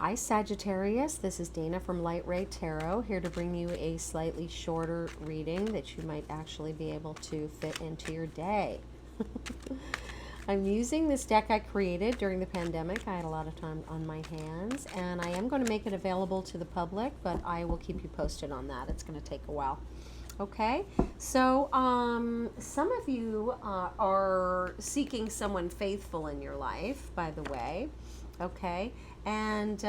Hi Sagittarius, this is Dana from Light Ray Tarot, here to bring you a slightly shorter reading that you might actually be able to fit into your day. I'm using this deck I created during the pandemic. I had a lot of time on my hands, and I am going to make it available to the public, but I will keep you posted on that. It's going to take a while. Okay, so some of you are seeking someone faithful in your life, by the way. Okay, and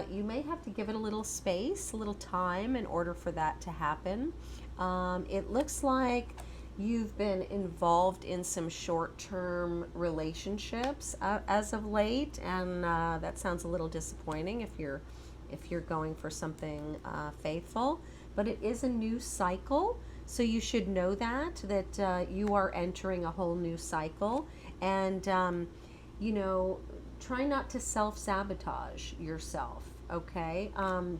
you may have to give it a little space, a little time in order for that to happen. It looks like you've been involved in some short-term relationships as of late, and that sounds a little disappointing if you're going for something faithful. But it is a new cycle, so you should know that you are entering a whole new cycle, and you know, try not to self-sabotage yourself. Okay,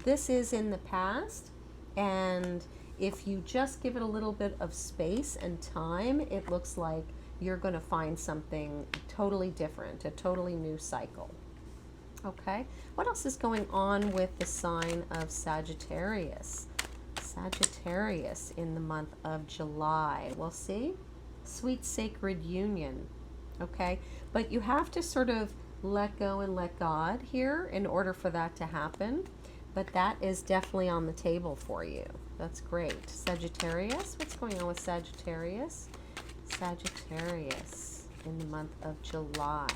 this is in the past, and if you just give it a little bit of space and time, it looks like you're going to find something totally different, a totally new cycle. Okay, what else is going on with the sign of Sagittarius? Sagittarius in the month of July. We'll see. Sweet sacred union. Okay, but you have to sort of let go and let God here in order for that to happen. But that is definitely on the table for you. That's great. Sagittarius, what's going on with Sagittarius? Sagittarius in the month of July.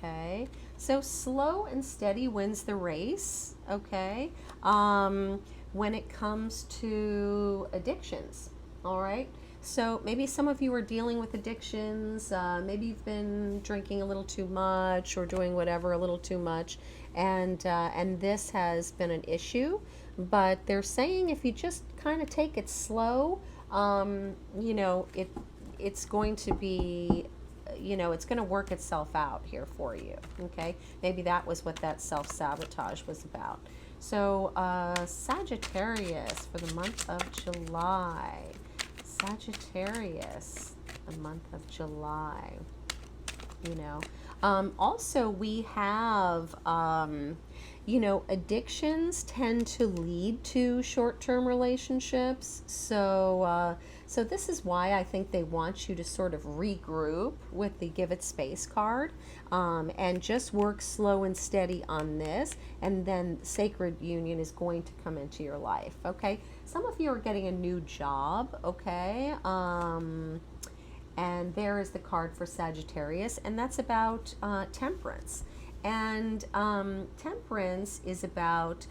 Okay, so slow and steady wins the race. Okay, when it comes to addictions. All right, so maybe some of you are dealing with addictions. Maybe you've been drinking a little too much or doing whatever a little too much, and this has been an issue. But they're saying if you just kind of take it slow, you know, it's going to be, you know, it's going to work itself out here for you. Okay, maybe that was what that self-sabotage was about. So Sagittarius for the month of July. Sagittarius, the month of July. You know, also we have you know, addictions tend to lead to short-term relationships. So so this is why I think they want you to sort of regroup with the Give It Space card, and just work slow and steady on this, and then sacred union is going to come into your life. Okay, some of you are getting a new job. Okay, and there is the card for Sagittarius, and that's about temperance. And temperance is about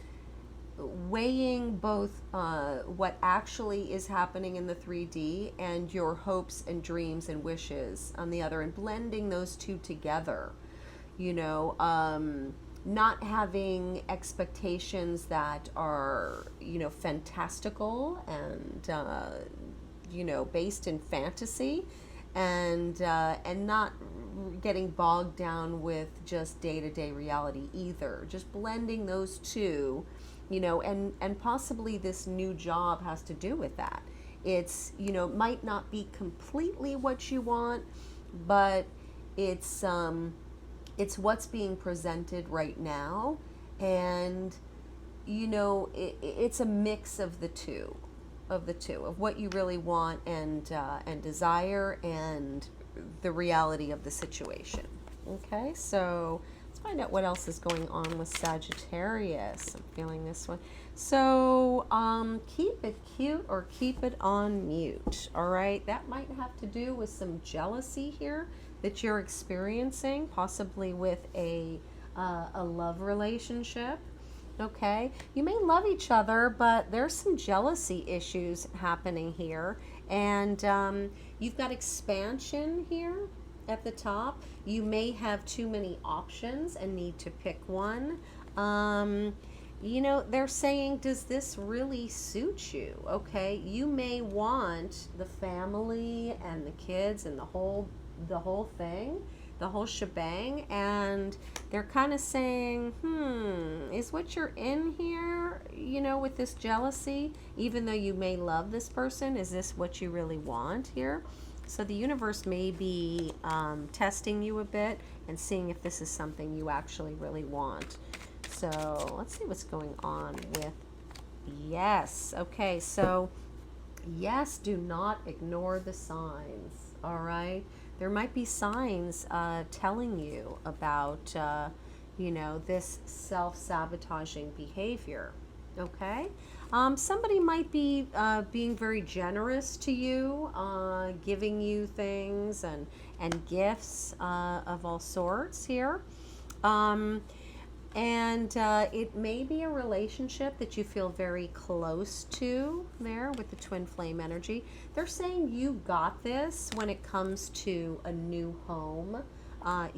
weighing both what actually is happening in the 3D and your hopes and dreams and wishes on the other, and blending those two together. You know, not having expectations that are, you know, fantastical and you know, based in fantasy, and not getting bogged down with just day-to-day reality either. Just blending those two, you know, and possibly this new job has to do with that. It's, you know, might not be completely what you want, but it's what's being presented right now, and you know, it's a mix of the two, of what you really want and desire, and the reality of the situation. Okay, so let's find out what else is going on with Sagittarius. I'm feeling this one. So keep it cute or keep it on mute. All right, that might have to do with some jealousy here that you're experiencing, possibly with a love relationship. Okay, you may love each other, but there's some jealousy issues happening here, and you've got expansion here at the top. You may have too many options and need to pick one. You know, they're saying, does this really suit you? Okay, you may want the family and the kids and the whole thing, the whole shebang, and they're kind of saying, is what you're in here, you know, with this jealousy, even though you may love this person, is this what you really want here? So the universe may be testing you a bit and seeing if this is something you actually really want. So let's see what's going on with yes. Okay, so yes, do not ignore the signs. All right, there might be signs telling you about this self-sabotaging behavior. Okay, somebody might be being very generous to you, giving you things and gifts of all sorts here. Um, and it may be a relationship that you feel very close to there with the twin flame energy. They're saying you got this when it comes to a new home.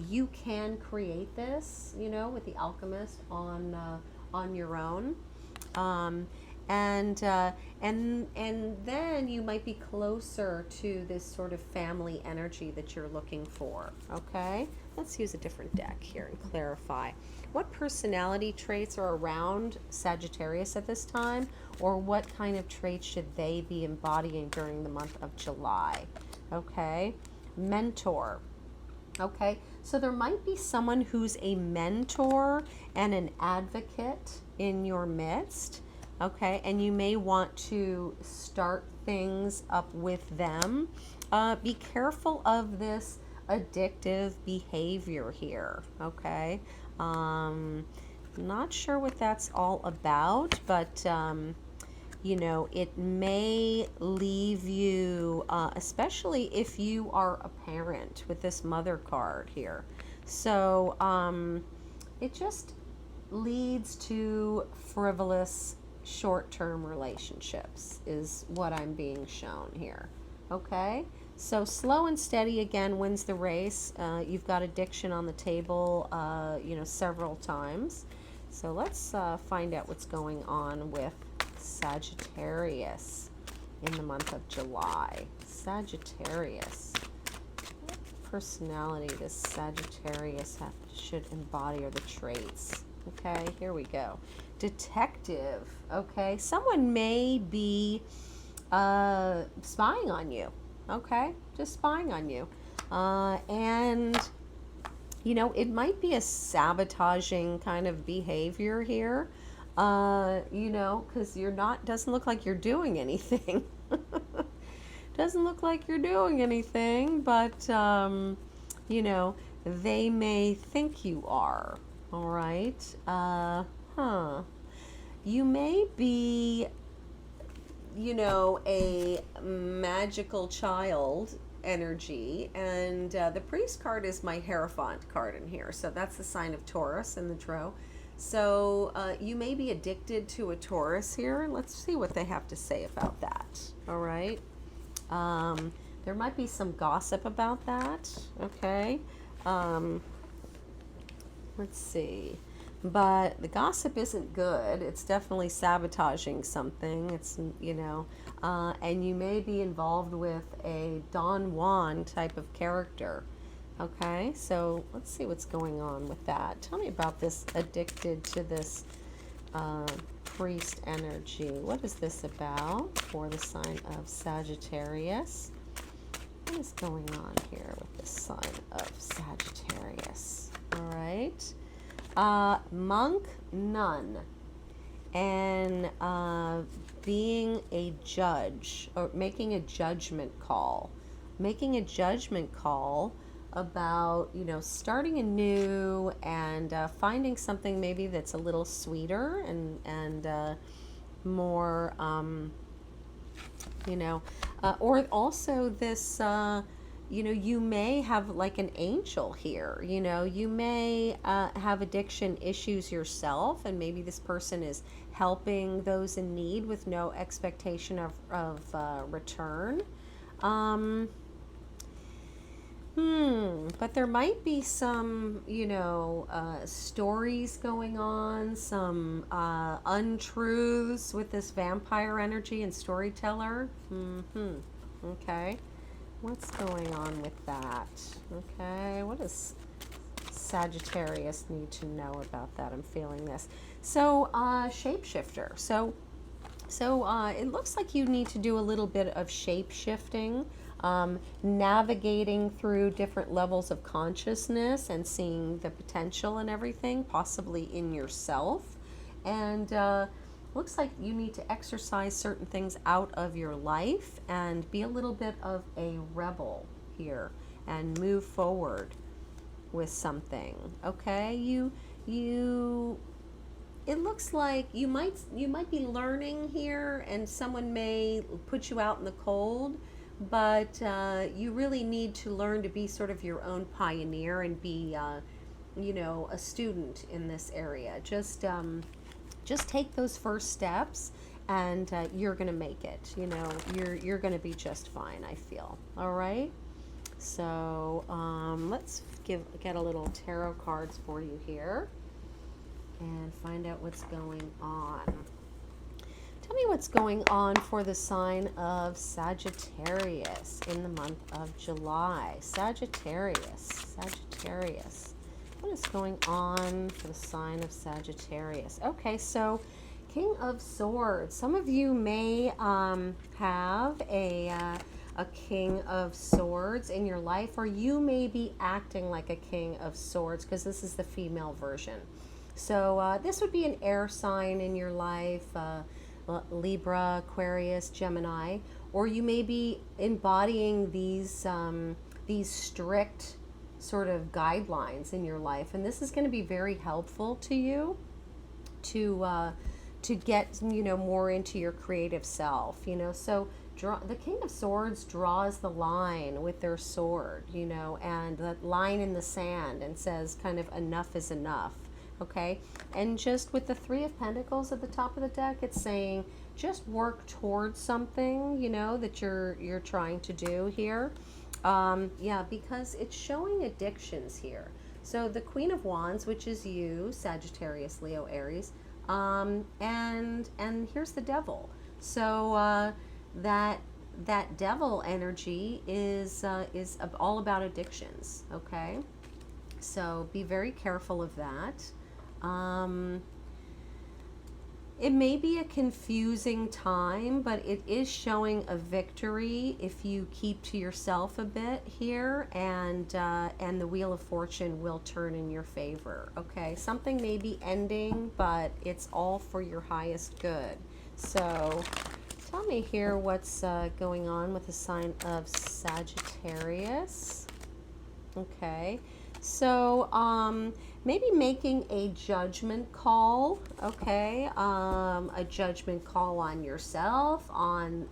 You can create this, with the alchemist on your own. Um, and then you might be closer to this sort of family energy that you're looking for. Okay, let's use a different deck here and clarify what personality traits are around Sagittarius at this time, or what kind of traits should they be embodying during the month of July. Okay, mentor. Okay, so there might be someone who's a mentor and an advocate in your midst. Okay, and you may want to start things up with them. Be careful of this addictive behavior here. Okay, not sure what that's all about, but it may leave you, especially if you are a parent with this mother card here. So it just leads to frivolous short-term relationships is what I'm being shown here. Okay, so slow and steady again wins the race. You've got addiction on the table several times. So let's find out what's going on with Sagittarius in the month of July. Sagittarius, what personality does Sagittarius should embody, or the traits? Okay, here we go. Detective. Okay, someone may be spying on you. Okay, just spying on you. And it might be a sabotaging kind of behavior here. Because doesn't look like you're doing anything. Doesn't look like you're doing anything, but they may think you are. All right. You may be, a magical child energy, and the priest card is my Hierophant card in here. So that's the sign of Taurus in the tarot. So you may be addicted to a Taurus here. Let's see what they have to say about that. All right. There might be some gossip about that. Okay. Let's see. But the gossip isn't good. It's definitely sabotaging something. It's, and you may be involved with a Don Juan type of character. Okay, so let's see what's going on with that. Tell me about this addicted to this priest energy. What is this about for the sign of Sagittarius? What is going on here with this sign of Sagittarius? All right. Monk, nun, and being a judge, or making a judgment call. Making a judgment call about, starting anew and finding something maybe that's a little sweeter and more, or also this, you may have like an angel here. You may have addiction issues yourself, and maybe this person is helping those in need with no expectation of return. But there might be some, stories going on, some untruths with this vampire energy and storyteller. Okay. What's going on with that? Okay. What does Sagittarius need to know about that? I'm feeling this. So, shapeshifter. So it looks like you need to do a little bit of shape shifting. navigating through different levels of consciousness and seeing the potential and everything, possibly in yourself. And looks like you need to exercise certain things out of your life and be a little bit of a rebel here and move forward with something. Okay, you it looks like you might be learning here, and someone may put you out in the cold, but you really need to learn to be sort of your own pioneer and be a student in this area. Just take those first steps, and you're gonna make it. You're gonna be just fine, I feel. All right. So let's get a little tarot cards for you here and find out what's going on. Tell me what's going on for the sign of Sagittarius in the month of July. Sagittarius. What is going on for the sign of Sagittarius? Okay, so King of Swords. Some of you may have a King of Swords in your life, or you may be acting like a King of Swords, because this is the female version. So this would be an air sign in your life, Libra, Aquarius, Gemini, or you may be embodying these strict sort of guidelines in your life, and this is going to be very helpful to you to get more into your creative self. So the King of Swords draws the line with their sword, and the line in the sand, and says kind of enough is enough. Okay, and just with the Three of Pentacles at the top of the deck, it's saying just work towards something, that you're trying to do here. Yeah, because it's showing addictions here. So the Queen of Wands, which is you, Sagittarius, Leo, Aries, and here's the Devil. So that Devil energy is all about addictions. Okay, so be very careful of that. It may be a confusing time, but it is showing a victory if you keep to yourself a bit here, and the Wheel of Fortune will turn in your favor. Okay, something may be ending, but it's all for your highest good. So tell me here what's going on with the sign of Sagittarius. Okay, so maybe making a judgment call. Okay, a judgment call on yourself, on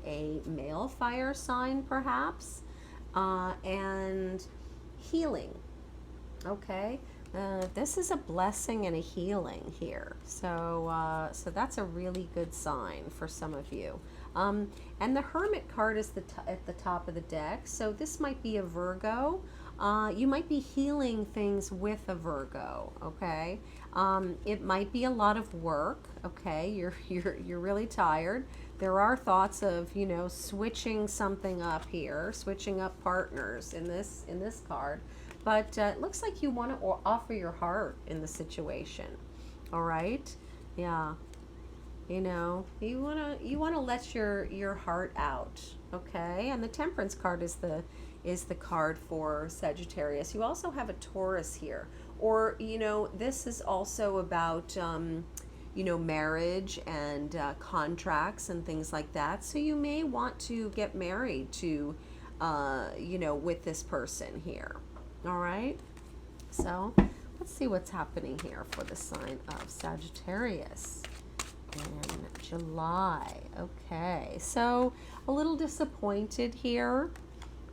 a male fire sign perhaps, and healing. Okay, this is a blessing and a healing here. So so that's a really good sign for some of you. And the Hermit card is at the top of the deck. So this might be a Virgo. You might be healing things with a Virgo. Okay, it might be a lot of work. Okay, you're really tired. There are thoughts of switching something up here, switching up partners in this card. But it looks like you want to offer your heart in the situation. All right, yeah. You want to let your heart out. Okay, and the Temperance card is the card for Sagittarius. You also have a Taurus here, or this is also about marriage and contracts and things like that. So you may want to get married to with this person here. All right, so let's see what's happening here for the sign of Sagittarius in July. Okay, so a little disappointed here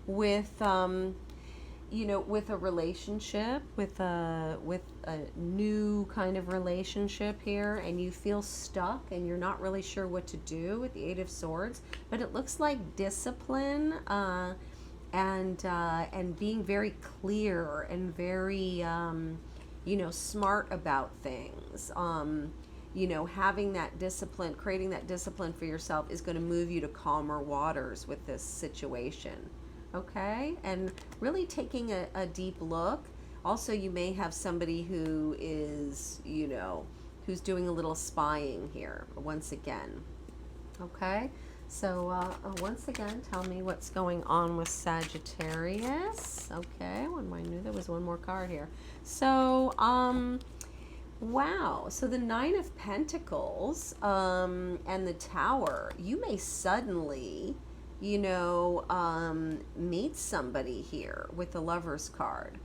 with with a relationship, with a new kind of relationship here, and you feel stuck and you're not really sure what to do with the Eight of Swords. But it looks like discipline and being very clear and very smart about things. Having that discipline, creating that discipline for yourself is going to move you to calmer waters with this situation. Okay, and really taking a deep look. Also, you may have somebody who is, who's doing a little spying here once again. Okay, So once again, tell me what's going on with Sagittarius. Okay, I knew there was one more card here. So, wow. So the Nine of Pentacles and the Tower, you may suddenly, meet somebody here with the Lover's card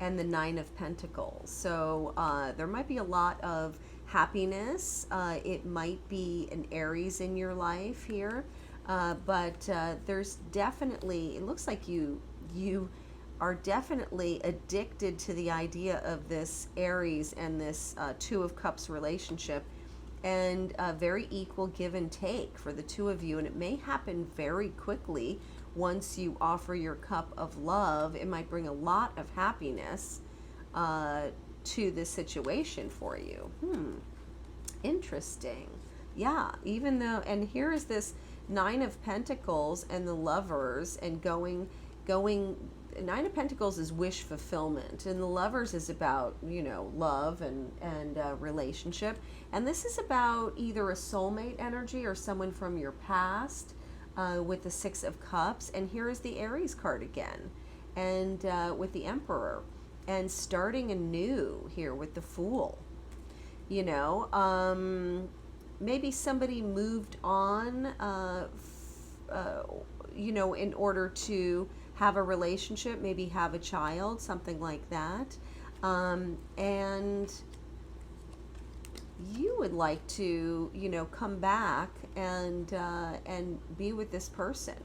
and the Nine of Pentacles. So there might be a lot of happiness. It might be an Aries in your life here, but there's definitely, it looks like you are definitely addicted to the idea of this Aries and this Two of Cups relationship, and a very equal give and take for the two of you. And it may happen very quickly once you offer your cup of love. It might bring a lot of happiness to this situation for you. Interesting. Yeah, even though, and here is this Nine of Pentacles and the Lovers, and going, Nine of Pentacles is wish fulfillment, and the Lovers is about, love and relationship. And this is about either a soulmate energy or someone from your past, with the Six of Cups. And here is the Aries card again, and with the Emperor, and starting anew here with the Fool. Maybe somebody moved on, in order to have a relationship, maybe have a child, something like that. And you would like to, come back and be with this person.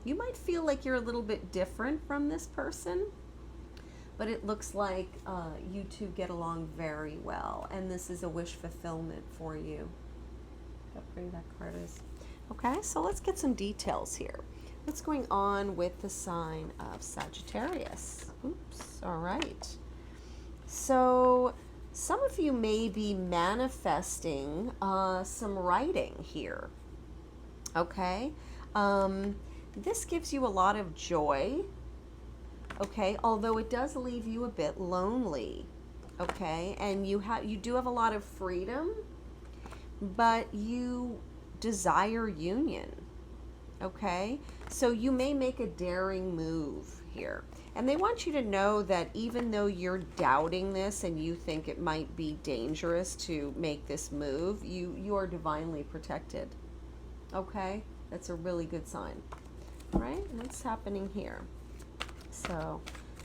You might feel like you're a little bit different from this person, but it looks like you two get along very well, and this is a wish fulfillment for you. How pretty that card is. Okay, so let's get some details here. What's going on with the sign of Sagittarius? Oops, all right. So some of you may be manifesting some writing here, okay? This gives you a lot of joy, okay, although it does leave you a bit lonely, okay? And you do have a lot of freedom, but you desire union, okay? So you may make a daring move here. And they want you to know that even though you're doubting this and you think it might be dangerous to make this move, you are divinely protected, okay? That's a really good sign, all right? What's happening here? So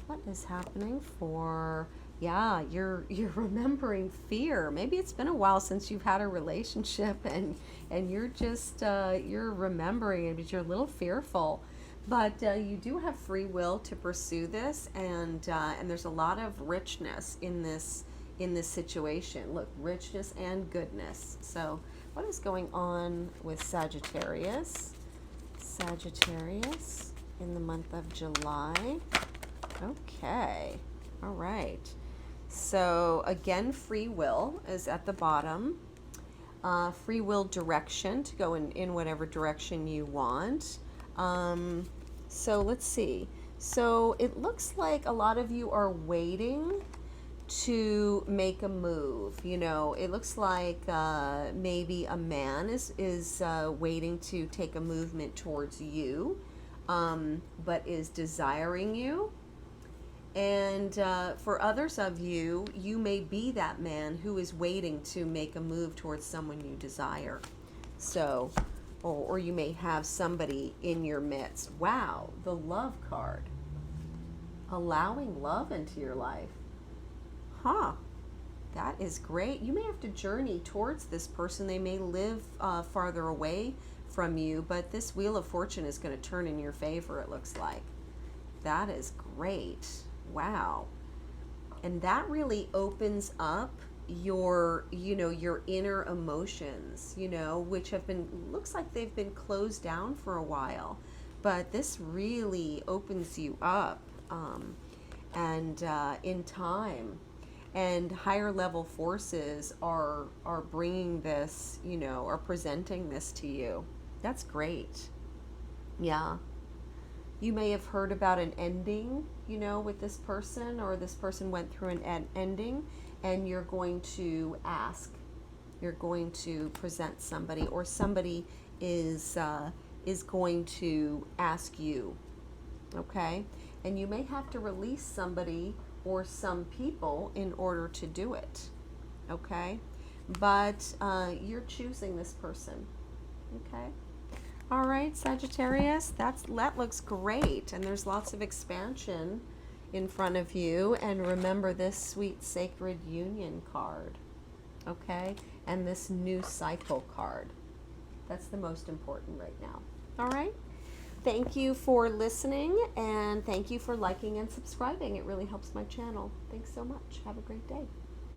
what is happening for, yeah, you're remembering fear. Maybe it's been a while since you've had a relationship, and you're just you're remembering it, but you're a little fearful. But you do have free will to pursue this, and there's a lot of richness in this situation. Look, richness and goodness. So what is going on with Sagittarius? Sagittarius in the month of July. Okay, all right. So again, free will is at the bottom. Free will direction to go in whatever direction you want. So let's see. So it looks like a lot of you are waiting to make a move. It looks like maybe a man is waiting to take a movement towards you, but is desiring you. And for others of you, you may be that man who is waiting to make a move towards someone you desire. So, or you may have somebody in your midst. Wow, the Love card. Allowing love into your life. Huh, that is great. You may have to journey towards this person. They may live farther away from you, but this Wheel of Fortune is going to turn in your favor, it looks like. That is great. Wow. And that really opens up your inner emotions, which have been, looks like they've been closed down for a while, but this really opens you up, and in time, and higher level forces are bringing this, are presenting this to you. That's great. Yeah. You may have heard about an ending, with this person, or this person went through an ending, and you're going to ask, you're going to present somebody, or somebody is is going to ask you, okay? And you may have to release somebody or some people in order to do it, okay? But you're choosing this person, okay? All right, Sagittarius, that looks great, and there's lots of expansion in front of you. And remember this sweet sacred union card, okay? And this new cycle card. That's the most important right now. All right? Thank you for listening, and thank you for liking and subscribing. It really helps my channel. Thanks so much. Have a great day.